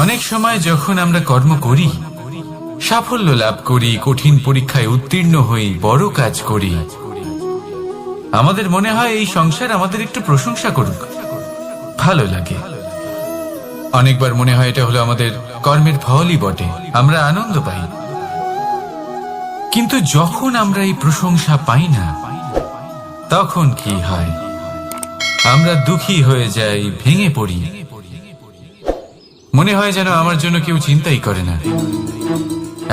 অনেক সময় যখন আমরা কর্ম করি, সাফল্য লাভ করি, কঠিন পরীক্ষায় উত্তীর্ণ হই, বড় কাজ করি, আমাদের মনে হয় এই সংসার আমাদের একটু প্রশংসা করুক, ভালো লাগে। অনেকবার মনে হয় এটা হলো আমাদের কর্মের ফলই বটে, আমরা আনন্দ পাই। কিন্তু যখন আমরা এই প্রশংসা পাই না, তখন কি হয়? আমরা দুঃখী হয়ে যাই, ভেঙে পড়ি। মনে হয় যেন আমার জন্য কেউ চিন্তাই করে না,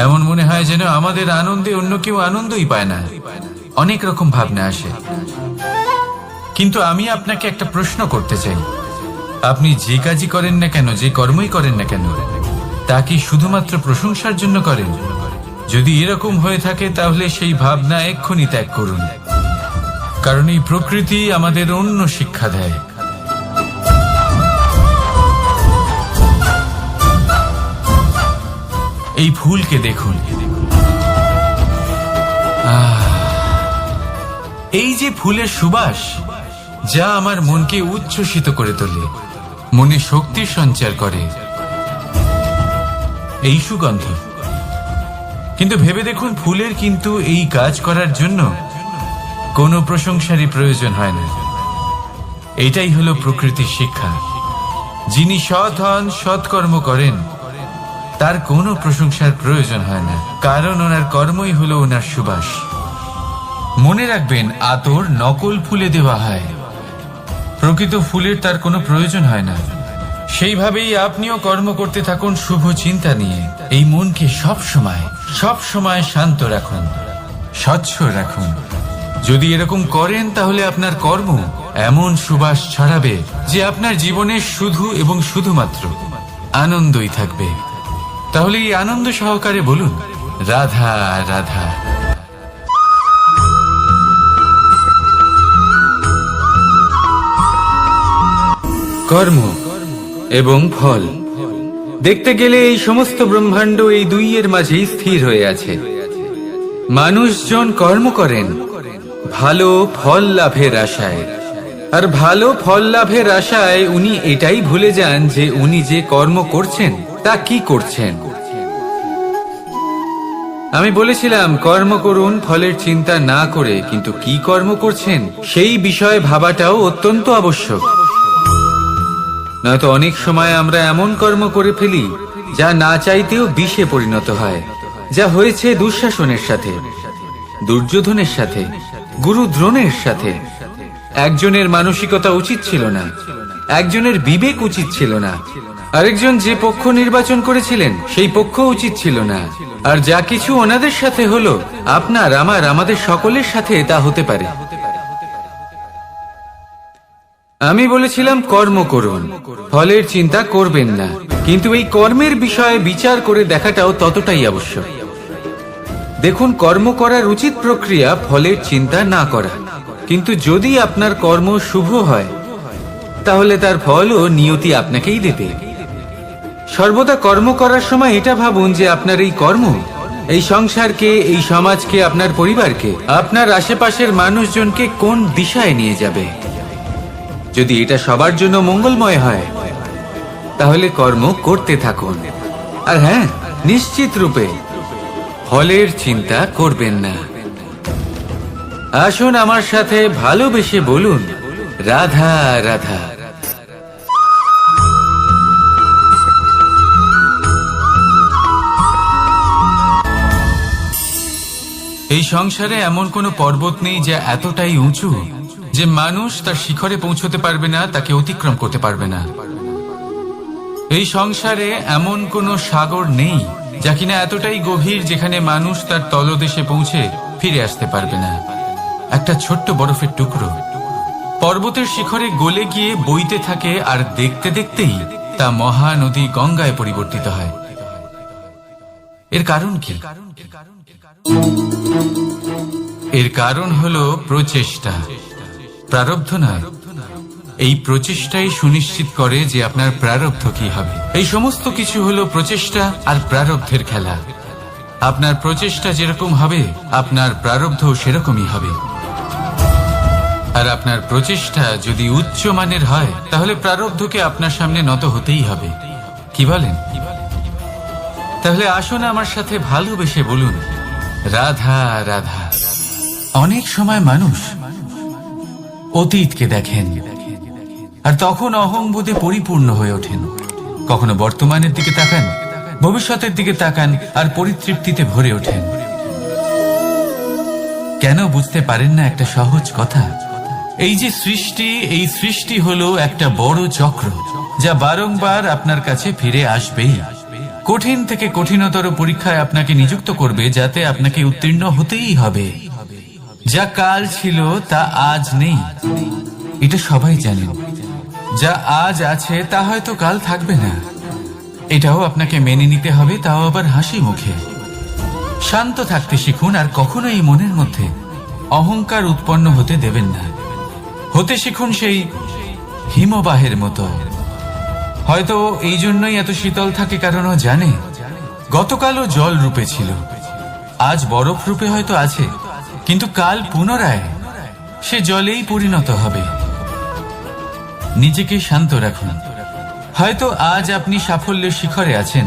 এমন মনে হয় যেন আমাদের আনন্দে অন্য কেউ আনন্দই পায় না। অনেক রকম ভাবনা আসে। কিন্তু আমি আপনাকে একটা প্রশ্ন করতে চাই, আপনি যে কাজই করেন না কেন, যে কর্মই করেন না কেন, তা কি শুধুমাত্র প্রশংসার জন্য করেন? যদি এরকম হয়ে থাকে তাহলে সেই ভাবনা এক্ষুনি ত্যাগ করুন, কারণ এই প্রকৃতি আমাদের অন্য শিক্ষা দেয়। এই ফুলকে দেখুন, এই যে ফুলের সুবাস, যা আমার মনকে উচ্ছ্বসিত করে তোলে, মনে শক্তির সঞ্চার করে, এই সুগন্ধ। কিন্তু ভেবে দেখুন, ফুলের কিন্তু এই কাজ করার জন্য কোনো প্রশংসারই প্রয়োজন হয় না। এটাই হলো প্রকৃতির শিক্ষা। যিনি সৎ হন, সৎকর্ম করেন, তার কোনো প্রশংসার প্রয়োজন হয় না, কারণ ওনার কর্মই হলো ওনার সুবাস। মনে রাখবেন, আতর নকল ফুলে দেওয়া হয়, প্রকৃত ফুলের তার কোনো প্রয়োজন হয় না। সেইভাবেই আপনিও কর্ম করতে থাকুন শুভ চিন্তা নিয়ে। এই মনকে সব সময় শান্ত রাখুন, স্বচ্ছ রাখুন। যদি এরকম করেন তাহলে আপনার কর্ম এমন সুবাস ছড়াবে যে আপনার জীবনে শুধু এবং শুধুমাত্র আনন্দই থাকবে। তাহলে এই আনন্দ সহকারে বলুন, রাধা রাধা। কর্ম এবং ফল দেখতে গেলে এই সমস্ত ব্রহ্মাণ্ড এই দুইয়ের মাঝেই স্থির হয়ে আছে। মানুষজন কর্ম করেন ভালো ফল লাভের আশায়, আর ভালো ফল লাভের আশায় উনি এটাই ভুলে যান যে উনি যে কর্ম করছেন তা কি করছেন। আমি বলেছিলাম কর্ম করুন ফলের চিন্তা না করে, কিন্তু কি কর্ম করছেন সেই বিষয়ে ভাবাটাও অত্যন্ত আবশ্যক। নয়তো অনেক সময় আমরা এমন কর্ম করে ফেলি যা না চাইতেও বিষে পরিণত হয়, যা হয়েছে দুঃশাসনের সাথে, দুর্যোধনের সাথে, গুরু দ্রোণের সাথে। একজনের মানসিকতা উচিত ছিল না, একজনের বিবেক উচিত ছিল না, আরেকজন যে পক্ষ নির্বাচন করেছিলেন সেই পক্ষ উচিত ছিল না। আর যা কিছু ওনাদের সাথে হলো, আপনার আমাদের সকলের সাথে তা হতে পারে। আমি বলেছিলাম কর্ম করুন, ফলের চিন্তা করবেন না, কিন্তু এই কর্মের বিষয়ে বিচার করে দেখাটাও ততটাই আবশ্যক। দেখুন, কর্ম করার উচিত প্রক্রিয়া ফলের চিন্তা না করা, কিন্তু যদি আপনার কর্ম শুভ হয় তাহলে তার ফলও নিয়তি আপনাকেই দেবে। সর্বদা কর্ম করার সময় এটা ভাবুন যে আপনার এই কর্ম এই সংসারকে, এই সমাজকে, আপনার পরিবারকে, আপনার আশেপাশের মানুষজনকে কোন দিশায় নিয়ে যাবে। যদি এটা সবার জন্য মঙ্গলময় হয় তাহলে কর্ম করতে থাকুন। আর হ্যাঁ, নিশ্চিত রূপে ফলের চিন্তা করবেন না। আসুন আমার সাথে ভালোবেসে বলুন, রাধা রাধা। এই সংসারে এমন কোনো পর্বত নেই যা এতটাই উঁচু যে মানুষ তার শিখরে পৌঁছতে পারবে না, তাকে অতিক্রম করতে পারবে না। এই সংসারে এমন কোনো সাগর নেই যা কিনা এতটাই গভীর যেখানে মানুষ তার তলদেশে পৌঁছে ফিরে আসতে পারবে না। একটা ছোট্ট বরফের টুকরো পর্বতের শিখরে গলে গিয়ে বইতে থাকে, আর দেখতে দেখতেই তা মহানদী গঙ্গায় পরিবর্তিত হয়। এর কারণ কি? এর কারণ হলো প্রচেষ্টা, প্রারব্ধ নয়। এই প্রচেষ্টাই সুনিশ্চিত করে যে আপনার প্রারব্ধ কি হবে। এই সমস্ত কিছু হলো প্রচেষ্টা আর প্রারব্ধের খেলা। আপনার প্রচেষ্টা যেরকম হবে আপনার প্রারব্ধ সেরকমই হবে। আর আপনার প্রচেষ্টা যদি উচ্চ মানের হয় তাহলে প্রারব্ধকে আপনার সামনে নত হতেই হবে। কি বলেন? তাহলে আসুন আমার সাথে ভালোবেসে বলুন, রাধা রাধা। অনেক সময় মানুষ অতীতকে দেখেন আর তখন অহংবোধে পরিপূর্ণ হয়ে ওঠেন। কখনো বর্তমানের দিকে তাকান, ভবিষ্যতের দিকে তাকান আর পরিতৃপ্তিতে ভরে ওঠেন। কেন বুঝতে পারেন না একটা সহজ কথা? এই যে সৃষ্টি, এই সৃষ্টি হলো একটা বড় চক্র, যা বারংবার আপনার কাছে ফিরে আসবেই। কঠিন থেকে কঠিনতর পরীক্ষায় আপনাকে নিযুক্ত করবে, যাতে আপনাকে উত্তীর্ণ হতেই হবে। যা কাল ছিল তা আজ নেই, এটা সবাই জানেন। যা আজ আছে তা হয়তো কাল থাকবে না, এটাও আপনাকে মেনে নিতে হবে, তাও আবার হাসি মুখে। শান্ত থাকতে শিখুন আর কখনো এই মনের মধ্যে অহংকার উৎপন্ন হতে দেবেন না। হতে শিখুন সেই হিমবাহের মতো। হয়তো এই জন্যই এত শীতল থাকে, কারণ ও জানে গতকালও জল রূপে ছিল, আজ বরফ রূপে হয়তো আছে, কিন্তু কাল পুনরায় সে জলেই পরিণত হবে। নিজেকে শান্ত রাখুন। হয়তো আজ আপনি সাফল্যের শিখরে আছেন,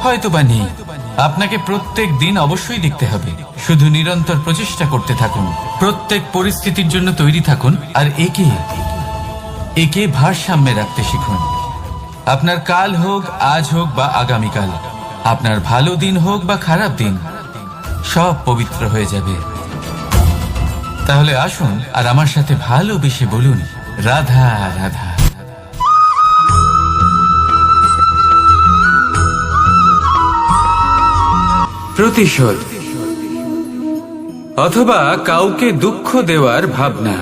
হয়তো বা নেই। আপনাকে প্রত্যেক দিন অবশ্যই দেখতে হবে। শুধু নিরন্তর প্রচেষ্টা করতে থাকুন, প্রত্যেক পরিস্থিতির জন্য তৈরি থাকুন আর একে ভারসাম্যে রাখতে শিখুন। আপনার কাল হোক, আজ হোক বা আগামীকাল, আপনার ভালো দিন হোক বা খারাপ দিন, সব পবিত্র হয়ে যাবে। তাহলে আসুন আর আমার সাথে ভালোবেসে বলুন, রাধা রাধা। প্রতিশোধ অথবা কাউকে দুঃখ দেওয়ার ভাবনা,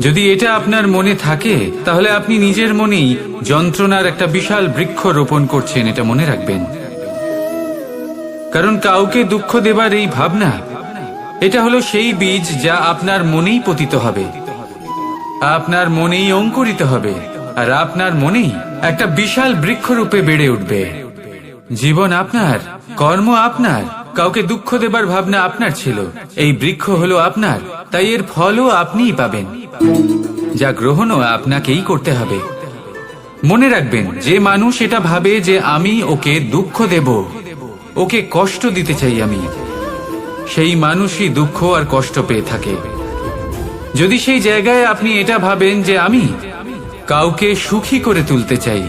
যদি এটা আপনার মনে থাকে, তাহলে আপনি নিজের মনেই যন্ত্রণার একটা বিশাল বৃক্ষ রোপণ করছেন, এটা মনে রাখবেন। কারণ কাউকে দুঃখ দেবার এই ভাবনা, এটা হলো সেই বীজ যা আপনার মনেই পতিত হবে, আপনার মনেই অঙ্কুরিত হবে, আর আপনার মনেই একটা বিশাল বৃক্ষরূপে বেড়ে উঠবে। জীবন আপনার, কর্ম আপনার, কাউকে দুঃখ দেবার ভাবনা আপনার ছিল, এই বৃক্ষ হলো আপনার, তাই এর ফলও আপনিই পাবেন, যা গ্রহণও আপনাকেই করতে হবে। মনে রাখবেন, যে মানুষ এটা ভাবে যে আমি ওকে দুঃখ দেব, ওকে কষ্ট দিতে চাই আমি, সেই মানুষই দুঃখ আর কষ্ট পেয়ে থাকে। যদি সেই জায়গায় আপনি এটা ভাবেন যে আমি কাউকে সুখী করে তুলতে চাই,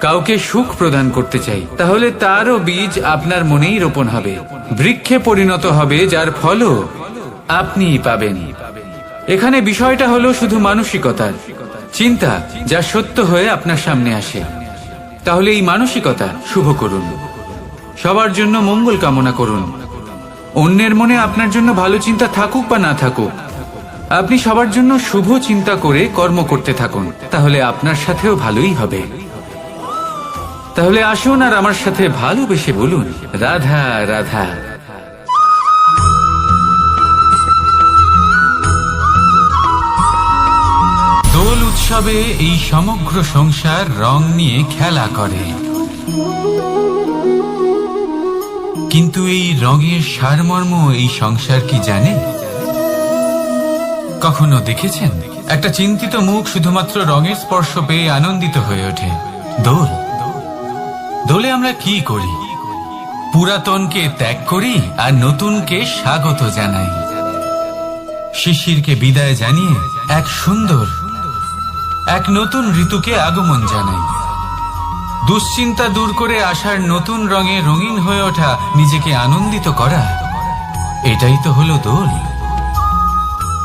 কাউকে সুখ প্রদান করতে চাই, তাহলে তারও বীজ আপনার মনেই রোপণ হবে, বৃক্ষে পরিণত হবে, যার ফলও আপনিই পাবেন। এখানে বিষয়টা হলো শুধু মানসিকতার চিন্তা, যা সত্য হয়ে আপনার সামনে আসে। তাহলে এই মানসিকতা শুভ করুন, সবার জন্য মঙ্গল কামনা করুন। অন্যের মনে আপনার জন্য ভালো চিন্তা থাকুক বা না থাকুক, আপনি সবার জন্য শুভ চিন্তা করে কর্ম করতে থাকুন, তাহলে আপনার সাথেও ভালোই হবে। তাহলে আসুন আর আমার সাথে ভালোবেসে বলুন, রাধা রাধা। দোল উৎসবে এই সমগ্র সংসার রং নিয়ে খেলা করে, কিন্তু এই রঙের সারমর্ম এই সংসার কি জানে? কখনো দেখেছেন একটা চিন্তিত মুখ শুধুমাত্র রঙের স্পর্শ পেয়ে আনন্দিত হয়ে ওঠে? দোলে আমরা কি করি? পুরাতনকে ত্যাগ করি আর নতুনকে স্বাগত জানাই। শিশিরকে বিদায় জানিয়ে এক সুন্দর, এক নতুন ঋতুকে আগমন জানাই। দুশ্চিন্তা দূর করে আসার নতুন রঙে রঙিন হয়ে ওঠা, নিজেকে আনন্দিত করা, এটাই তো হলো দোল।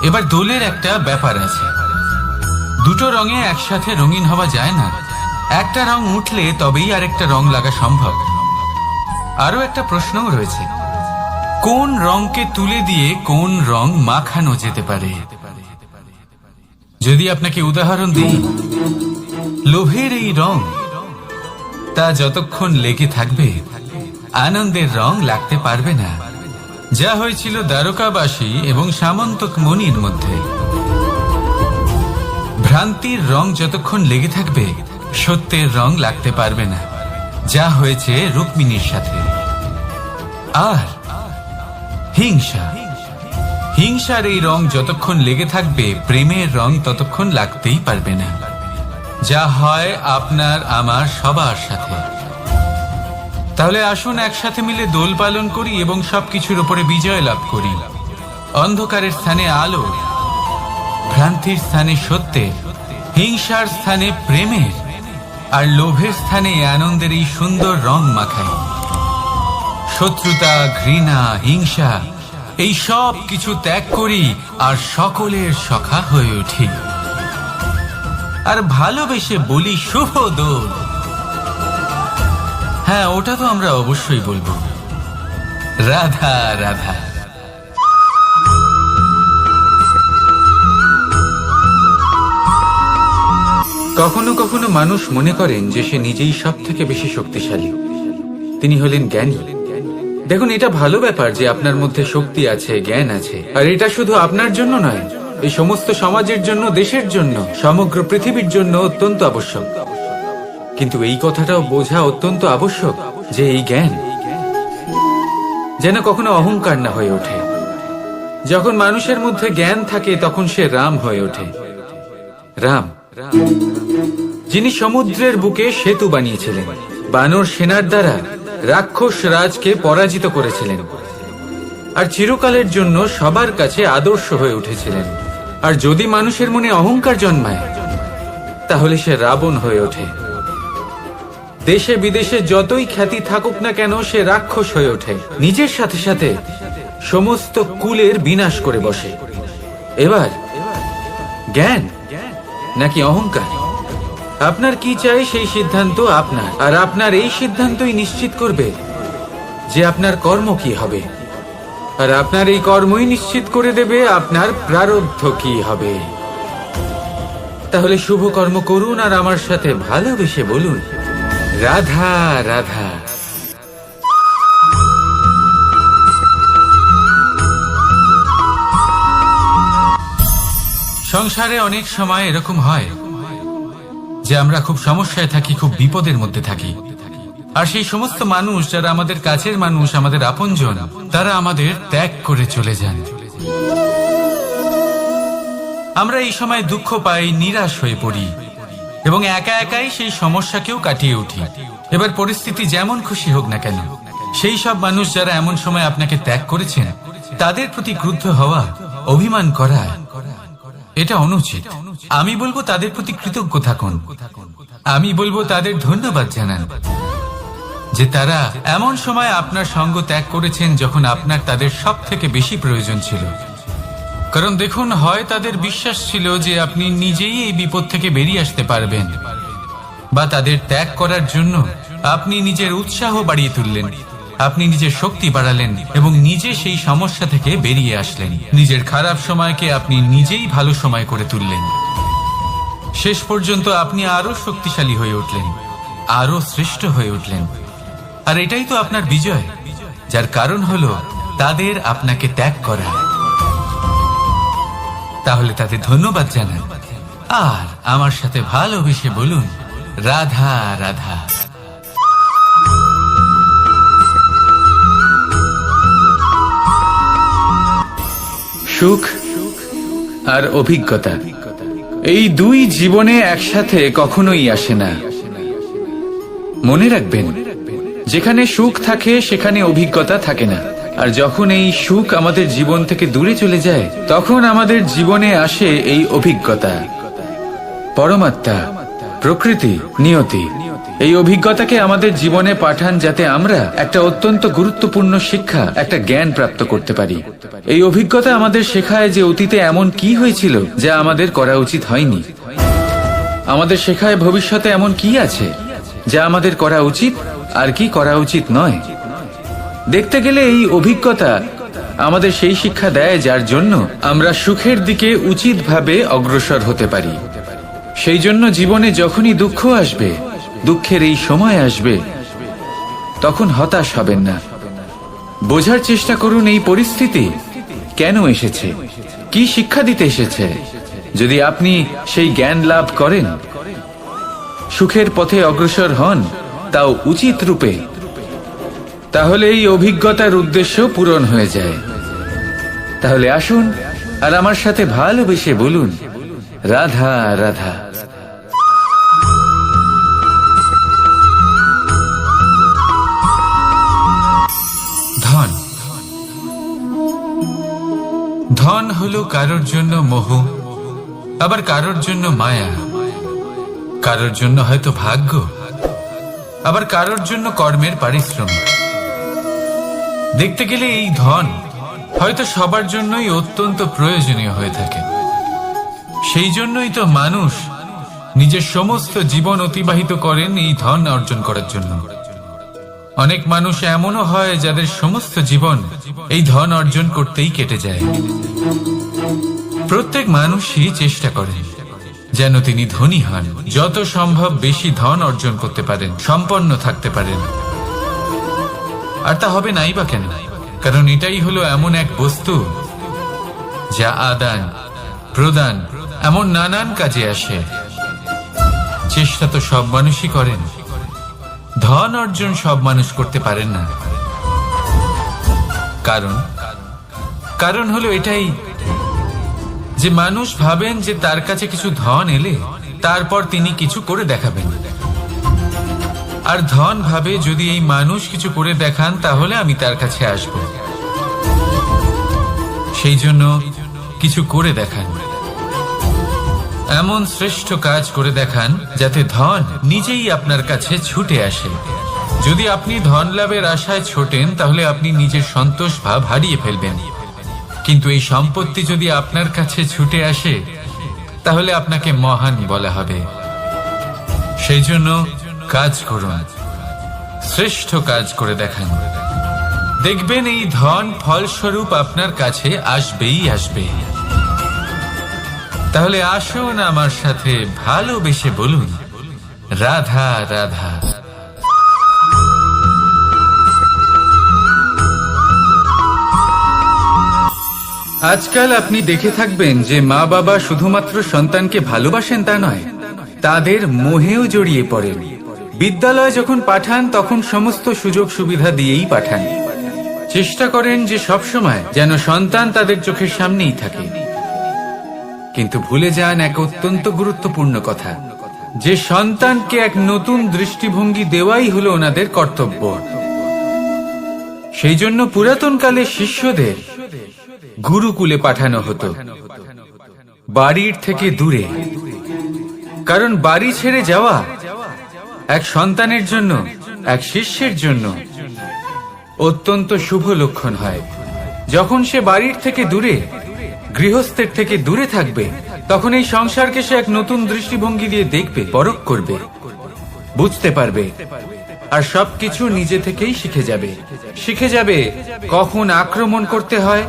এবার দোলের একটা ব্যাপার আছে, দুটো রঙে একসাথে রঙিন হওয়া যায় না। একটা রং উঠলে তবেই আরেকটা রং লাগা সম্ভব। আরো একটা প্রশ্নও রয়েছে, কোন রংকে তুলে দিয়ে কোন রং মাখানো যেতে পারে? যদি আপনাকে উদাহরণ দিই, লোভের এই রং, তা যতক্ষণ লেগে থাকবে আনন্দের রং লাগতে পারবে না। যা হয়েছিল দ্বারকাবাসী এবং সামন্তক মণির মধ্যে। ভ্রান্তির রং যতক্ষণ লেগে থাকবে সত্যের রং লাগতে পারবে না, যা হয়েছে রুক্মিণীর সাথে। আর হিংসার এই রং যতক্ষণ লেগে থাকবে প্রেমের রং ততক্ষণ লাগতেই পারবে না, যা হয় আপনার আমার সবার সাথে। তাহলে আসুন একসাথে মিলে দোল পালন করি এবং সবকিছুর উপরে বিজয় লাভ করি। অন্ধকারের স্থানে আলো, ভ্রান্তির স্থানে সত্যের, হিংসার স্থানে প্রেমের, আর লোভের স্থানে আনন্দের এই সুন্দর রং মাখাই। শত্রুতা, ঘৃণা, হিংসা এই সব কিছু ত্যাগ করি আর সকলের সখা হয়ে উঠি। আর ভালোবেসে বলি শুভ দোল। হ্যাঁ, ওটা তো আমরা অবশ্যই বলবো, রাধা রাধা। কখনো কখনো মানুষ মনে করেন যে সে নিজেই সব থেকে বেশি শক্তিশালী, তিনি হলেন জ্ঞানী। দেখুন, এটা ভালো ব্যাপার যে আপনার মধ্যে শক্তি আছে, জ্ঞান আছে, আর এটা শুধু আপনার জন্য নয়, এই সমস্ত সমাজের জন্য, দেশের জন্য, সমগ্র পৃথিবীর জন্য অত্যন্ত আবশ্যক। কিন্তু এই কথাটাও বোঝা অত্যন্ত আবশ্যক যে এই জ্ঞান যেন কখনো অহংকার না হয়ে ওঠে। যখন মানুষের মধ্যে জ্ঞান থাকে তখন সে রাম হয়ে ওঠে। রাম, যিনি সমুদ্রের বুকে সেতু বানিয়েছিলেন, বানর সেনার দ্বারা রাক্ষস রাজকে পরাজিত করেছিলেন, আর চিরকালের জন্য সবার কাছে আদর্শ হয়ে উঠেছিলেন। আর যদি মানুষের মনে অহংকার জন্মায় তাহলে সে রাবণ হয়ে ওঠে। দেশে বিদেশে যতই খ্যাতি থাকুক না কেন, সে রাক্ষস হয়ে ওঠে, নিজের সাথে সাথে সমস্ত কুলের বিনাশ করে বসে। এবার জ্ঞান নাকি অহংকার, আপনার কি চাই সেই সিদ্ধান্ত আপনার, আর আপনার এই সিদ্ধান্তই নিশ্চিত করবে যে আপনার কর্ম কি হবে, আর আপনার এই কর্মই নিশ্চিত করে দেবে আপনার প্রারব্ধ কি হবে। তাহলে শুভ কর্ম করুন আর আমার সাথে ভালোবেসে বলুন, রাধা রাধা। সংসারে অনেক সময় এরকম হয় যে আমরা খুব সমস্যায় থাকি, খুব বিপদের মধ্যে থাকি, আর সেই সমস্ত মানুষ যারা আমাদের কাছের মানুষ, আমাদের আপনজন, তারা আমাদের ত্যাগ করে চলে যান। আমরা এই সময় দুঃখ পাই, নিরাশ হয়ে পড়ি এবং একা একাই সেই সমস্যাকেও কাটিয়ে উঠি। এবার পরিস্থিতি যেমন খুশি হোক না কেন, সেই সব মানুষ যারা এমন সময় আপনাকে ত্যাগ করেছেন তাদের প্রতি ক্রুদ্ধ হওয়া, অভিমান করা, এটা অনুচিত। আমি বলবো তাদের প্রতি কৃতজ্ঞ থাকুন। আমি বলবো তাদের ধন্যবাদ জানান যে তারা এমন সময় আপনার সঙ্গ ত্যাগ করেছেন যখন আপনার তাদের সব থেকে বেশি প্রয়োজন ছিল। কারণ দেখুন, হয় তাদের বিশ্বাস ছিল যে আপনি নিজেই এই বিপদ থেকে বেরিয়ে আসতে পারবেন, বা তাদের ত্যাগ করার জন্য আপনি নিজের উৎসাহ বাড়িয়ে তুললেন, আপনি নিজের শক্তি বাড়ালেন এবং নিজে সেই সমস্যা থেকে বেরিয়ে আসলেন। নিজের খারাপ সময়কে আপনি নিজেই ভালো সময় করে তুললেন। শেষ পর্যন্ত আপনি আরো শক্তিশালী হয়ে উঠলেন, আরো শ্রেষ্ঠ হয়ে উঠলেন। আর এটাই তো আপনার বিজয়, যার কারণ হলো তাদের আপনাকে ত্যাগ করা। তাহলে তাদের ধন্যবাদ জানান আর আমার সাথে ভালোবেসে বলুন, রাধা রাধা। সুখ আর অভিজ্ঞতা, এই দুই জীবনে একসাথে কখনোই আসে না। মনে রাখবেন, যেখানে সুখ থাকে সেখানে অভিজ্ঞতা থাকে না। আর যখন এই সুখ আমাদের জীবন থেকে দূরে চলে যায়, তখন আমাদের জীবনে আসে এই অভিজ্ঞতা। পরমাত্মা, প্রকৃতি, নিয়তি এই অভিজ্ঞতাকে আমাদের জীবনে পাঠান যাতে আমরা একটা অত্যন্ত গুরুত্বপূর্ণ শিক্ষা, একটা জ্ঞান প্রাপ্ত করতে পারি। এই অভিজ্ঞতা আমাদের শেখায় যে অতীতে এমন কি হয়েছিল যা আমাদের করা উচিত হয়নি। আমাদের শেখায় ভবিষ্যতে এমন কি আছে যা আমাদের করা উচিত আর কি করা উচিত নয়। দেখতে গেলে এই অভিজ্ঞতা আমাদের সেই শিক্ষা দেয় যার জন্য আমরা সুখের দিকে উচিতভাবে অগ্রসর হতে পারি। সেই জন্য জীবনে যখনই দুঃখ আসবে, দুঃখের এই সময় আসবে, তখন হতাশ হবেন না। বোঝার চেষ্টা করুন এই পরিস্থিতি কেন এসেছে, কি শিক্ষা দিতে এসেছে। যদি আপনি সেই জ্ঞান লাভ করেন, সুখের পথে অগ্রসর হন, তাও উচিত রূপে, তাহলে এই অভিজ্ঞতার উদ্দেশ্য পূরণ হয়ে যায়। তাহলে আসুন আর আমার সাথে ভালোবেসে বলুন, রাধা রাধা। ধন হলো কারোর জন্য মোহ, আবার কারোর জন্য মায়া, কারোর জন্য হয়তো ভাগ্য, আবার কারোর জন্য কর্মের পারিশ্রমিক। দেখতে গেলে এই ধন হয়তো সবার জন্যই অত্যন্ত প্রয়োজনীয় হয়ে থাকে। সেই জন্যই তো মানুষ নিজের সমস্ত জীবন অতিবাহিত করেন এই ধন অর্জন করার জন্য। অনেক মানুষ এমনও হয় যাদের সমস্ত জীবন এই ধন অর্জন করতেই কেটে যায়। প্রত্যেক মানুষই চেষ্টা করেন যেন তিনি ধনী হন, যত সম্ভব বেশি ধন অর্জন করতে পারেন, সম্পন্ন থাকতে পারেন। আর তা হবে নাই বা কেন? কারণ এটাই হলো এমন এক বস্তু যা আদান প্রদান এমন নানান কাজে আসে। চেষ্টা তো সব মানুষই করেন, ধন অর্জন সব মানুষ করতে পারেন না। কারণ হলো এটাই যে মানুষ ভাবেন যে তার কাছে কিছু ধন এলে তারপর তিনি কিছু করে দেখাবেন, আর ধন ভাবে যদি এই মানুষ কিছু করে দেখান তাহলে আমি তার কাছে আসব। সেই জন্য কিছু করে দেখান, এমন শ্রেষ্ঠ কাজ করে দেখান যাতে ধন নিজেই আপনার কাছে ছুটে আসে। যদি আপনি ধন লাভের আশায় ছোটেন তাহলে আপনি নিজের সন্তোষ ভাব হারিয়ে ফেলবেন, কিন্তু এই সম্পত্তি যদি আপনার কাছে ছুটে আসে তাহলে আপনাকে মহান বলা হবে। সেই জন্য কাজ করুন, শ্রেষ্ঠ কাজ করে দেখান, দেখবেন এই ধন ফলস্বরূপ আপনার কাছে আসবেই আসবে। তাহলে আসুন আমার সাথে ভালোবেসে বলুন, রাধা রাধা। আজকাল আপনি দেখে থাকবেন যে মা বাবা শুধুমাত্র সন্তানকে ভালোবাসেন তা নয়, তাদের মোহেও জড়িয়ে পড়েন। বিদ্যালয়ে যখন পাঠান তখন সমস্ত সুযোগ সুবিধা দিয়েই পাঠান, চেষ্টা করেন যে সবসময় যেন সন্তান তাদের চোখের সামনেই থাকে। কিন্তু ভুলে যান এক অত্যন্ত গুরুত্বপূর্ণ কথা, যে সন্তানকে এক নতুন দৃষ্টিভঙ্গি দেওয়াই হলো ওনাদের কর্তব্য। সেই জন্য পুরাতন কালে শিষ্যদের গুরুকুলে পাঠানো হতো, বাড়ির থেকে দূরে। কারণ বাড়ি ছেড়ে যাওয়া এক সন্তানের জন্য, এক শিষ্যের জন্য অত্যন্ত শুভ লক্ষণ হয়। যখন সে বাড়ির থেকে দূরে, গৃহস্থের থেকে দূরে থাকবে, তখন এই সংসারকে সে এক নতুন দৃষ্টিভঙ্গি দিয়ে দেখবে, পরখ করবে, বুঝতে পারবে, আর সবকিছু নিজে থেকেই শিখে যাবে কখন আক্রমণ করতে হয়,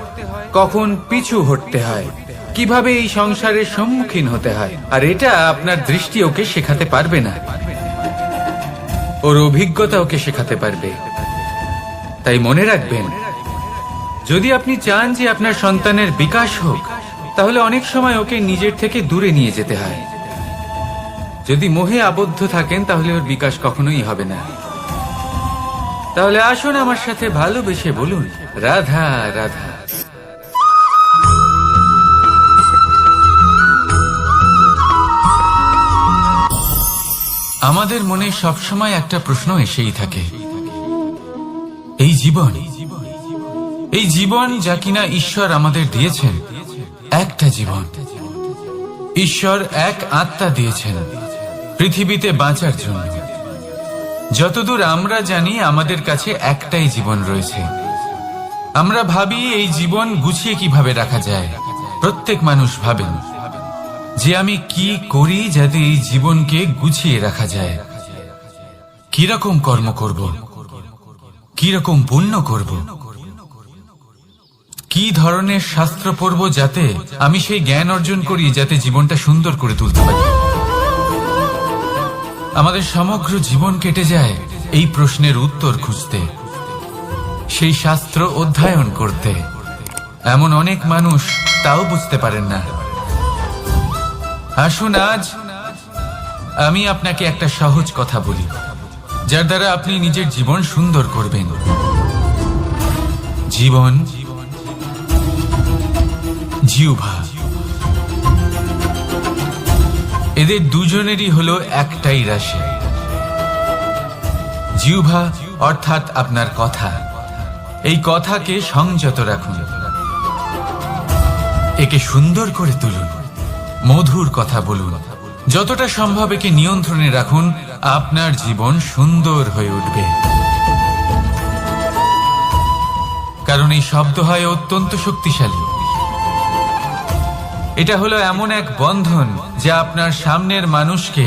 কখন পিছু হটতে হয়, কিভাবে এই সংসারের সম্মুখীন হতে হয়। আর এটা আপনার দৃষ্টি ওকে শেখাতে পারবে না, ওর অভিজ্ঞতা ওকে শেখাতে পারবে। তাই মনে রাখবেন, যদি আপনি চান যে আপনার সন্তানের বিকাশ হোক, তাহলে অনেক সময় ওকে নিজের থেকে দূরে নিয়ে যেতে হয়। যদি মোহে আবদ্ধ থাকেন তাহলে ওর বিকাশ কখনোই হবে না। তাহলে আসুন আমার সাথে ভালোবেসে বলুন, রাধা রাধা। আমাদের মনে সবসময় একটা প্রশ্ন এসেই থাকে, এই জীবন যা কিনা ঈশ্বর আমাদের দিয়েছেন, একটা জীবন। ঈশ্বর এক আত্মা দিয়েছেন পৃথিবীতে বাঁচার জন্য। যতদূর আমরা জানি আমাদের কাছে একটাই জীবন রয়েছে। আমরা ভাবি এই জীবন গুছিয়ে কিভাবে রাখা যায়। প্রত্যেক মানুষ ভাবেন যে আমি কি করি যাতে এই জীবনকে গুছিয়ে রাখা যায়, কিরকম কর্ম করব, কিরকম পুণ্য করব, কি ধরনের শাস্ত্র পড়ব যাতে আমি সেই জ্ঞান অর্জন করি যাতে জীবনটা সুন্দর করে তুলতে পারি। আমাদের সমগ্র জীবন কেটে যায় এই প্রশ্নের উত্তর খুঁজতে, সেই শাস্ত্র অধ্যয়ন করতে। এমন অনেক মানুষ তাও বুঝতে পারেন না। আসুন আজ আমি আপনাকে একটা সহজ কথা বলি, যার দ্বারা আপনি নিজের জীবন সুন্দর করবেন। জীবন, জিহ্বা, এদের দুজনেরই হলো একটাই রাশি। জিহ্বা অর্থাৎ আপনার কথা, এই কথাকে সংযত রাখুন। একে সুন্দর করে তুলুন, মধুর কথা বলুন, যতটা সম্ভব একে নিয়ন্ত্রণে রাখুন, আপনার জীবন সুন্দর হয়ে উঠবে। কারণ এই শব্দ হয় অত্যন্ত শক্তিশালী। এটা হলো এমন এক বন্ধন যা আপনার সামনের মানুষকে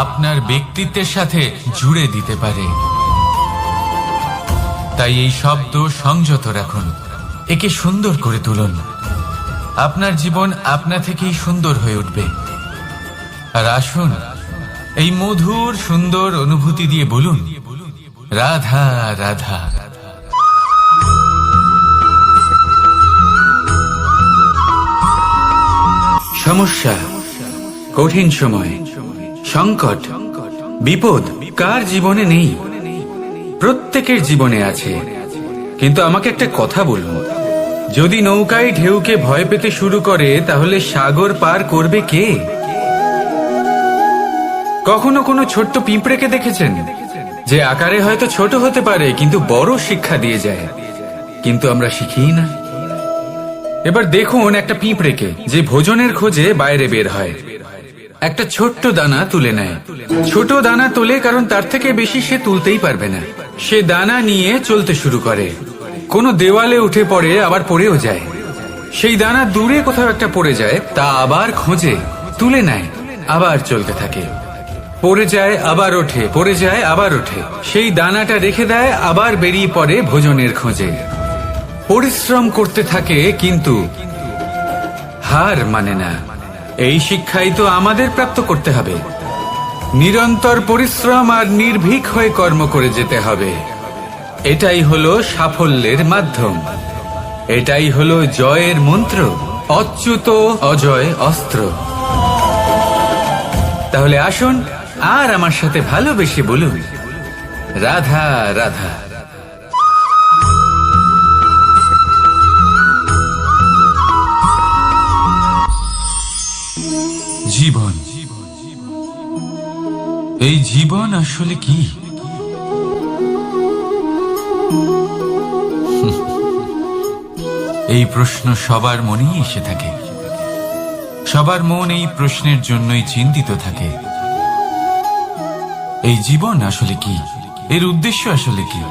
আপনার ব্যক্তিত্বের সাথে জুড়ে দিতে পারে। তাই এই শব্দ সংযত রাখুন, একে সুন্দর করে তুলুন। আপনার জীবন আপনা থেকেই সুন্দর হয়ে উঠবে। আর আসুন, এই মধুর সুন্দর অনুভূতি দিয়ে বলুন, রাধা রাধা। সমস্যা, কঠিন সময়, সংকট, বিপদ কার জীবনে নেই? প্রত্যেকের জীবনে আছে। কিন্তু আমাকে একটা কথা বলুন, যদি নৌকায় ঢেউকে ভয় পেতে শুরু করে তাহলে সাগর পার করবে কে? কখনো কোনো ছোট্ট পিঁপড়েকে দেখেছেন যে আকারে হয়তো ছোট হতে পারে কিন্তু বড় শিক্ষা দিয়ে যায়? কিন্তু আমরা শিখিই না। এবার দেখুন একটা পিঁপড়েকে যে ভোজনের খোঁজে বাইরে বের হয়, একটা ছোট্ট দানা তুলে নেয়। ছোট দানা তোলে কারণ তার থেকে বেশি সে তুলতেই পারবে না। সে দানা নিয়ে চলতে শুরু করে, কোনো দেওয়ালে উঠে পড়ে, আবার পড়েও যায়। সেই দানা দূরে কোথাও একটা পড়ে যায়, তা আবার খোঁজে, তুলে নেয়, আবার চলতে থাকে। পড়ে যায় আবার ওঠে, পড়ে যায় আবার ওঠে। সেই দানাটা রেখে দেয়, আবার বেরিয়ে পড়ে ভোজনের খোঁজে। পরিশ্রম করতে থাকে কিন্তু হার মানে না। এই শিক্ষাই তো আমাদের প্রাপ্ত করতে হবে। নিরন্তর পরিশ্রম আর নির্ভীক হয়ে কর্ম করে যেতে হবে। এটাই হলো সাফল্যের মাধ্যম, এটাই হলো জয়ের মন্ত্র, অচ্যুত অজয় অস্ত্র। তাহলে আসুন আর আমার সাথে ভালোবেসে বলুন, রাধা রাধা। জীবন, এই জীবন আসলে কি? এই প্রশ্ন সবার মনেই এসে থাকে। সবার মন এই প্রশ্নের জন্যই চিন্তিত থাকে। এই জীবন আসলে কি? এর উদ্দেশ্য আসলে কি?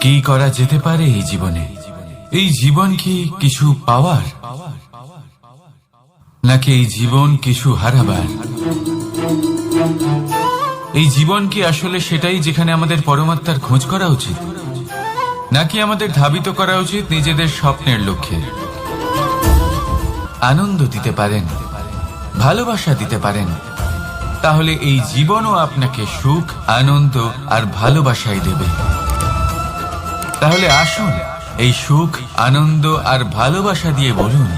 কি করা যেতে পারে এই জীবনে? এই জীবন কি কিছু পাওয়ার, নাকি এই জীবন কিছু হারাবার? এই জীবন কি আসলে সেটাই যেখানে আমাদের পরমাত্মার খোঁজ করা উচিত, নাকি আমাদের ধাবিত করা উচিত নিজেদের স্বপ্নের লক্ষ্যে? আনন্দ দিতে পারেন, ভালোবাসা দিতে পারেন, তাহলে এই জীবনও আপনাকে সুখ, আনন্দ আর ভালোবাসাই দেবে। তাহলে আসুন এই সুখ, আনন্দ আর ভালোবাসা দিয়ে বলুন,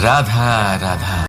রাধা রাধা।